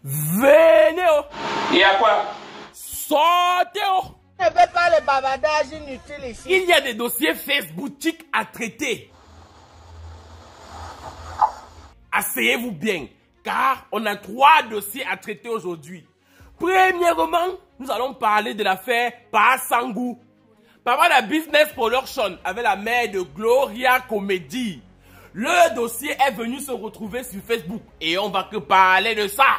Venez, oh. Et à quoi? Sortez, oh. Ne fais pas le bavardage inutile ici. Il y a des dossiers Facebookiques à traiter. Asseyez-vous bien, car on a 3 dossiers à traiter aujourd'hui. Premièrement, nous allons parler de l'affaire Passangu. Papa de Business Production avec la mère de Gloria Comedy. Le dossier est venu se retrouver sur Facebook et on va que parler de ça.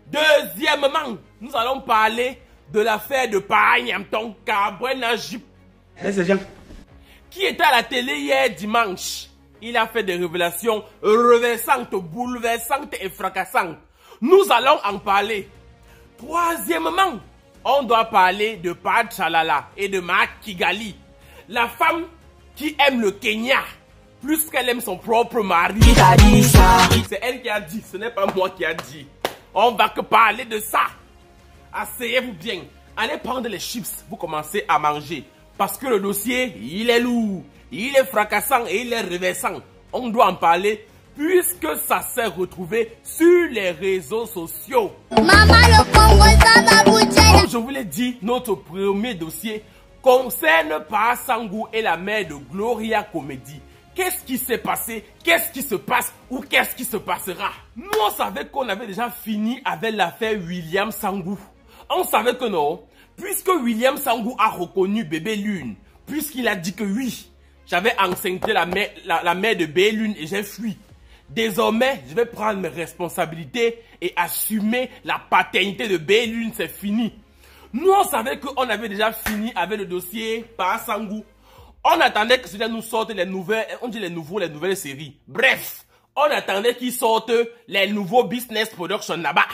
Deuxièmement, nous allons parler de l'affaire de Pagnamton Cabrena Jip, qui était à la télé hier dimanche. Il a fait des révélations renversantes, bouleversantes et fracassantes. Nous allons en parler. Troisièmement, on doit parler de Pad Chalala et de Ma Kigali, la femme qui aime le Kenya plus qu'elle aime son propre mari. C'est elle qui a dit, ce n'est pas moi qui a dit. On va que parler de ça. Asseyez-vous bien. Allez prendre les chips, vous commencez à manger. Parce que le dossier, il est lourd, il est fracassant et il est renversant. On doit en parler puisque ça s'est retrouvé sur les réseaux sociaux. Maman, le Congo, ça va bouger. Comme je vous l'ai dit, notre premier dossier concerne Passangu et la mère de Gloria Comedy. Qu'est-ce qui s'est passé? Qu'est-ce qui se passe? Ou qu'est-ce qui se passera? Nous, on savait qu'on avait déjà fini avec l'affaire William Sangou. On savait que non, puisque William Sangou a reconnu bébé Lune, puisqu'il a dit que oui, j'avais enceinté la mère de bébé Lune et j'ai fui. Désormais, je vais prendre mes responsabilités et assumer la paternité de bébé Lune, c'est fini. Nous, on savait qu'on avait déjà fini avec le dossier Passangu. On attendait que cela nous sorte les nouvelles, on dit les nouvelles séries. Bref, on attendait qu'ils sortent les nouveaux business production là-bas.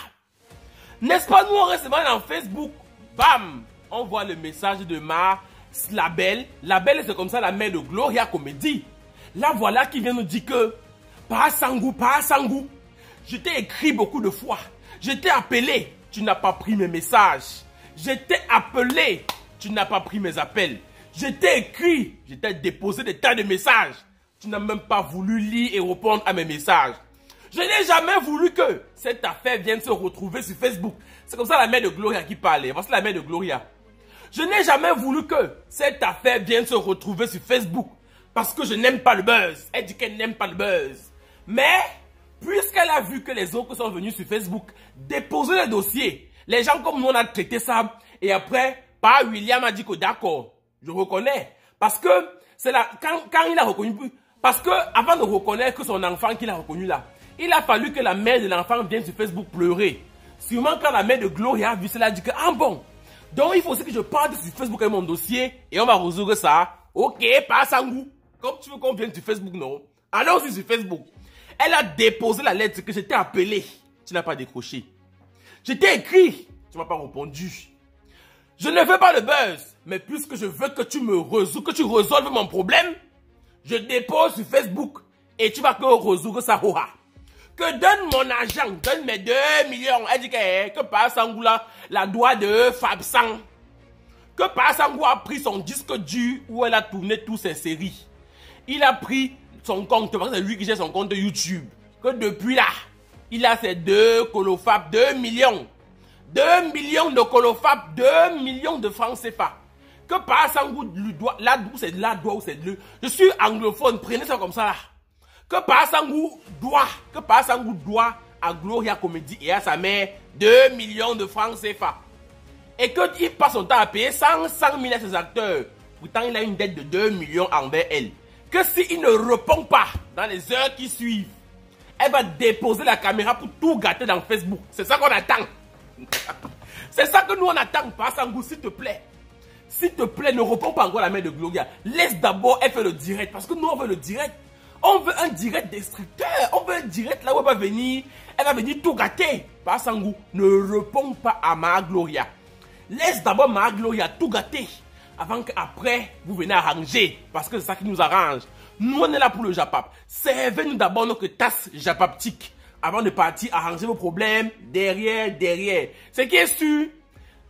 N'est-ce pas, nous on reste dans Facebook. Bam, on voit le message de Labelle. Labelle, c'est comme ça la mère de Gloria Comedy. Là, voilà qui vient nous dire que Passangu. Je t'ai écrit beaucoup de fois. Je t'ai appelé, tu n'as pas pris mes messages. Je t'ai appelé, tu n'as pas pris mes appels. Je t'ai écrit, je t'ai déposé des tas de messages. Tu n'as même pas voulu lire et répondre à mes messages. Je n'ai jamais voulu que cette affaire vienne se retrouver sur Facebook. C'est comme ça la mère de Gloria qui parlait. Voici la mère de Gloria. Je n'ai jamais voulu que cette affaire vienne se retrouver sur Facebook. Parce que je n'aime pas le buzz. Elle dit qu'elle n'aime pas le buzz. Mais, puisqu'elle a vu que les autres sont venus sur Facebook déposer les dossiers, les gens comme nous on a traité ça. Et après, William a dit que d'accord. Je reconnais. Parce que c'est là, quand il a reconnu, parce que avant de reconnaître que son enfant qu'il a reconnu là, il a fallu que la mère de l'enfant vienne sur Facebook pleurer. Sûrement quand la mère de Gloria a vu cela, a dit que, ah bon, donc il faut aussi que je parte sur Facebook avec mon dossier et on va résoudre ça. Ok, Passangu. Comme tu veux qu'on vienne sur Facebook, non? Allons-y sur Facebook. Elle a déposé la lettre que je t'ai appelée. Tu n'as pas décroché. Je t'ai écrit. Tu ne m'as pas répondu. Je ne veux pas le buzz, mais puisque je veux que tu résolves mon problème, je dépose sur Facebook et tu vas que résoudre ça. Que donne mon argent, donne mes 2 millions. Elle dit que Passangu la doigt de Fabsan. Que Passangu a pris son disque dur où elle a tourné toutes ses séries. Il a pris son compte, parce que c'est lui qui gère son compte YouTube. Que depuis là, il a ses 2 colofab, 2 millions. 2 millions de colofab, 2 millions de francs CFA. Que Passangu lui doit, là où c'est là, doit où c'est le. Je suis anglophone, prenez ça comme ça là. Que Passangu doit à Gloria Comedy et à sa mère 2 millions de francs CFA. Et qu'il passe son temps à payer 100 000 à ses acteurs. Pourtant, il a une dette de 2 millions envers elle. Que s'il ne répond pas dans les heures qui suivent, elle va déposer la caméra pour tout gâter dans Facebook. C'est ça qu'on attend. C'est ça que nous on attend. Passangu, s'il te plaît. S'il te plaît, ne réponds pas encore à la mère de Gloria. Laisse d'abord elle faire le direct. Parce que nous on veut le direct. On veut un direct destructeur. On veut un direct là où elle va venir. Elle va venir tout gâter. Passangu, ne réponds pas à Ma Gloria. Laisse d'abord Ma Gloria tout gâter. Avant qu'après, vous venez arranger. Parce que c'est ça qui nous arrange. Nous, on est là pour le Japap. Servez-nous d'abord notre tasse japaptique. Avant de partir arranger vos problèmes derrière. Ce qui est sûr,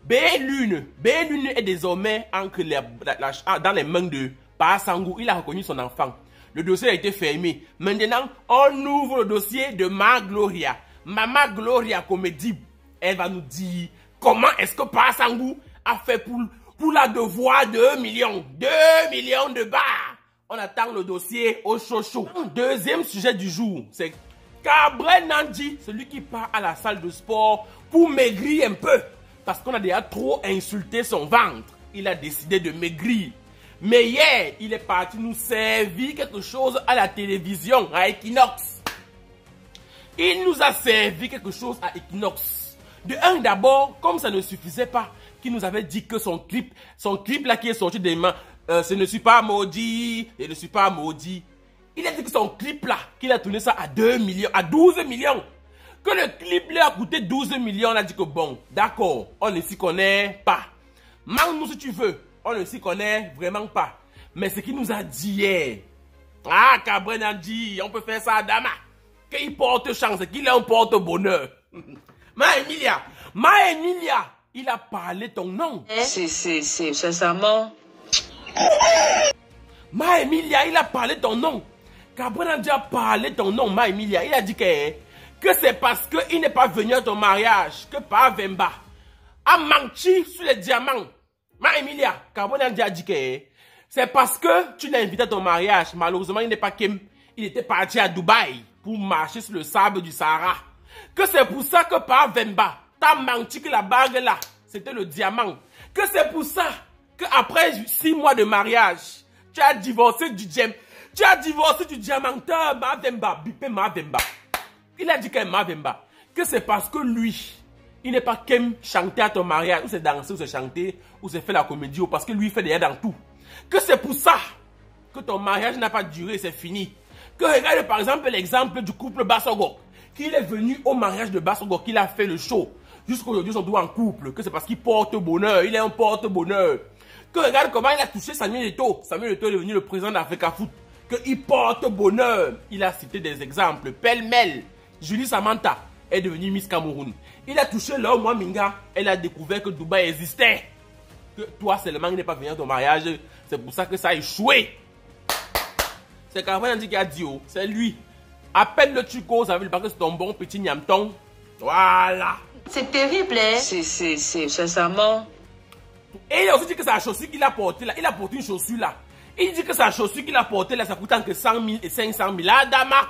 B-Lune est désormais dans les mains de Passangu. Il a reconnu son enfant. Le dossier a été fermé. Maintenant, on ouvre le dossier de Ma Gloria. Maman Gloria Comédie, elle va nous dire comment est-ce que Pa Sango a fait pour la devoir 2 millions. 2 millions de bars. On attend le dossier au chaud. Deuxième sujet du jour, c'est Gabriel Nandi, celui qui part à la salle de sport pour maigrir un peu. Parce qu'on a déjà trop insulté son ventre. Il a décidé de maigrir. Mais hier, il est parti nous servir quelque chose à la télévision, à Equinox. Il nous a servi quelque chose à Equinox. De un, d'abord, comme ça ne suffisait pas, qu'il nous avait dit que son clip là qui est sorti des mains, ce ne suis pas maudit, je ne suis pas maudit. Il a dit que son clip là, qu'il a tourné ça à 2 millions, à 12 millions. Que le clip lui a coûté 12 millions, on a dit que bon, d'accord, on ne s'y connaît pas. Manque-nous si tu veux, on ne s'y connaît vraiment pas. Mais ce qu'il nous a dit hier, ah, Gabriel a dit, on peut faire ça à Dama, qu'il porte chance, qu'il porte bonheur. Ma Emilia, il a parlé ton nom. C'est sincèrement. Ma Emilia, il a parlé ton nom. Gabriel a parlé ton nom, Ma Emilia. Il a dit que c'est parce qu'il n'est pas venu à ton mariage que Pa Vemba a menti sur les diamants. Ma Emilia, Gabriel a dit que c'est parce que tu l'as invité à ton mariage. Malheureusement, il n'est pas Kim. Il était parti à Dubaï pour marcher sur le sable du Sahara. Que c'est pour ça que Pa Vemba t'a menti que la bague là, c'était le diamant. Que c'est pour ça qu'après 6 mois de mariage, tu as divorcé du diamant. Tu as divorcé du diamanteur Ma Vemba, Bipé Ma Vemba. Il a dit que Ma Vemba, que c'est parce que lui, il n'est pas qu'aime chanter à ton mariage, ou c'est danser, ou c'est chanter, ou c'est faire la comédie, ou parce que lui, il fait déjà dans tout. Que c'est pour ça que ton mariage n'a pas duré, c'est fini. Que regarde par exemple l'exemple du couple Basogo, qu'il est venu au mariage de Basogo, qu'il a fait le show. Jusqu'aujourd'hui, ils sont tous en couple, que c'est parce qu'il porte bonheur, il est un porte-bonheur. Que regarde comment il a touché Samuel Eto'o. Samuel Eto'o est devenu le président d'Africa Foot. Qu'il porte bonheur. Il a cité des exemples. Pêle-mêle. Julie Samantha est devenue Miss Cameroun. Il a touché l'homme Minga. Elle a découvert que Dubaï existait. Que toi seulement, il n'est pas venu à ton mariage. C'est pour ça que ça a échoué. C'est Gabriel Nandi qui a dit, oh, c'est lui. Appelle le Tuco, ça veut dire parce que c'est ton bon petit niamton. Voilà. C'est terrible, hein? C'est sincèrement. Et il a aussi dit que sa chaussure qu'il a portée là, il a porté une chaussure là. Il dit que sa chaussure qu'il a portée là, ça coûte entre 100 000 et 500 000. Adama,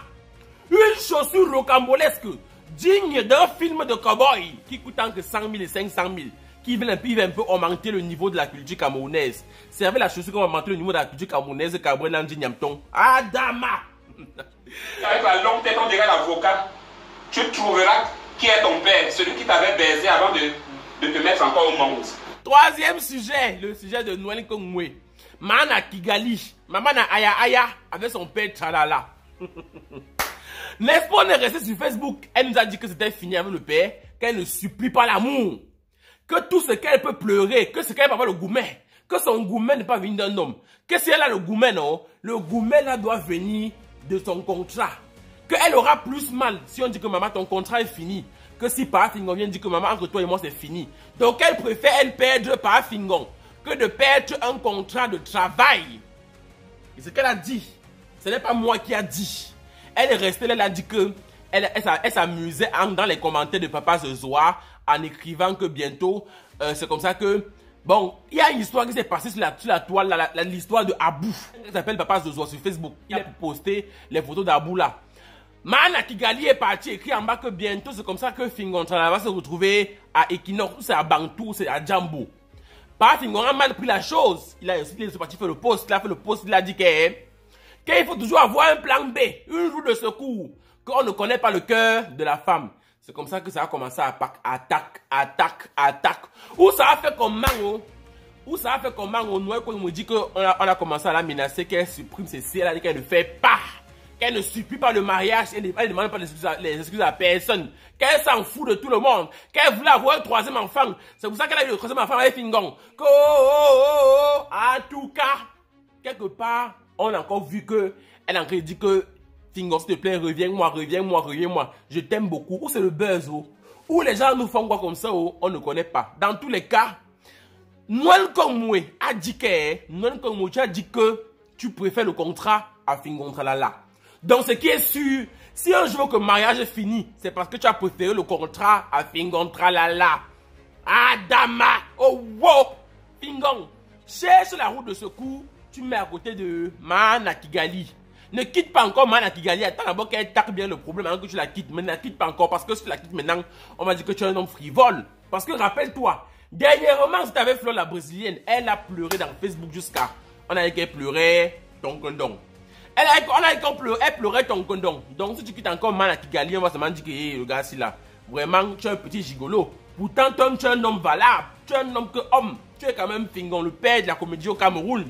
une chaussure rocambolesque, digne d'un film de cowboy, qui coûte entre 100 000 et 500 000, qui va un peu augmenter le niveau de la culture camerounaise. C'est avec la chaussure qu'on va augmenter le niveau de la culture camerounaise, Gabriel Nandi Niamton. Adama. Avec la longue tête, on dirait l'avocat. Tu trouveras qui est ton père, celui qui t'avait baisé avant de te mettre encore au monde. Troisième sujet, le sujet de Noël Kongwe. Mana Kigali, maman Aya avec son père Tchalala. N'est-ce pas, on est resté sur Facebook. Elle nous a dit que c'était fini avec le père, qu'elle ne supplie pas l'amour. Que tout ce qu'elle peut pleurer, que ce qu'elle peut avoir le gourmet, que son gourmet n'est pas venu d'un homme. Que si elle a le gourmet, non, le gourmet là doit venir de son contrat. Qu'elle aura plus mal si on dit que maman, ton contrat est fini. Que si Parafingon vient dire que maman, entre toi et moi, c'est fini. Donc elle préfère elle perdre Parafingon que de perdre un contrat de travail. Et ce qu'elle a dit, ce n'est pas moi qui a dit. Elle est restée là, elle a dit que elle s'amusait dans les commentaires de Papa ce soir en écrivant que bientôt, c'est comme ça que, bon, il y a une histoire qui s'est passée sur la toile, l'histoire de Abou. Elle s'appelle Papa Zozoa sur Facebook. Il a posté les photos d'Abou là. Mana Kigali est parti écrit en bas que bientôt c'est comme ça que Fingontra va se retrouver à Equinox, c'est à Bantou, c'est à Djambo. Pas Fingon a mal pris la chose. Il est parti faire le post, il a fait le post, il a dit qu'il faut toujours avoir un plan B, une roue de secours, qu'on ne connaît pas le cœur de la femme. C'est comme ça que ça a commencé à attaque. Où ça a fait comme Mango, Noël, quand il me dit qu'on a commencé à la menacer, qu'elle supprime ses si, elle a dit qu'elle ne fait pas. Qu'elle ne supplie pas le mariage, elle ne demande pas les excuses à personne, qu'elle s'en fout de tout le monde, qu'elle voulait avoir un troisième enfant. C'est pour ça qu'elle a eu le troisième enfant avec Fingon. En tout cas, quelque part, on a encore vu que elle a encore dit que Fingon, s'il te plaît, reviens-moi. Je t'aime beaucoup. Ou c'est le buzz, ou les gens nous font quoi comme ça, on ne connaît pas. Dans tous les cas, Noël Kongwe a dit tu as dit que tu préfères le contrat à Fingon Tralala. Donc, ce qui est sûr, Si un jour que le mariage est fini, c'est parce que tu as préféré le contrat à Fingon Tralala. Adama, oh wow, Fingon, cherche la route de secours, tu mets à côté de Mana Kigali. Ne quitte pas encore Mana Kigali, attends d'abord qu'elle tape bien le problème avant que tu la quittes. Mais ne la quitte pas encore parce que si tu la quittes maintenant, on va dire que tu es un homme frivole. Parce que rappelle-toi, dernièrement, si tu avais Flo la brésilienne, elle a pleuré dans Facebook jusqu'à... On a dit qu'elle pleurait ton condom. Elle pleurait ton condom. Donc si tu quittes encore Mana Kigali, on va se dire que hey, le gars, c'est là. Vraiment, tu es un petit gigolo. Pourtant, Tom, tu es un homme valable. Tu es un homme que homme. Tu es quand même Fingon, le père de la comédie au Cameroun.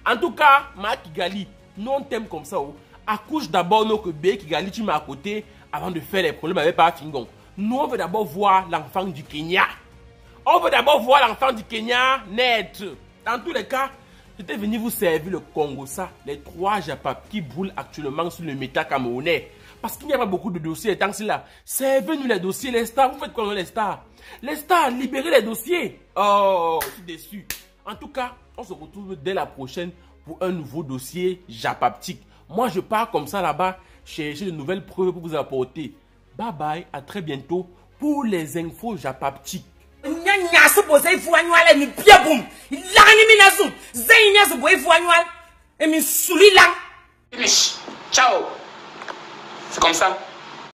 En tout cas, Ma Kigali, nous on t'aime comme ça. Oh. Accouche d'abord nos que B Kigali, tu mets à côté avant de faire les problèmes avec pas Fingon. Nous on veut d'abord voir l'enfant du Kenya. On veut d'abord voir l'enfant du Kenya naître. Dans tous les cas, j'étais venu vous servir le Congo, ça, les 3 Japap qui brûlent actuellement sur le méta camerounais. Parce qu'il n'y a pas beaucoup de dossiers tant que là. Servez-nous les dossiers, les stars. Vous faites quoi les stars? Les stars, libérez les dossiers. Oh, je suis déçu. En tout cas, on se retrouve dès la prochaine pour un nouveau dossier japaptique. Moi, je pars comme ça là-bas, chercher de nouvelles preuves pour vous apporter. Bye bye, à très bientôt pour les infos japaptiques. Ciao. C'est comme ça.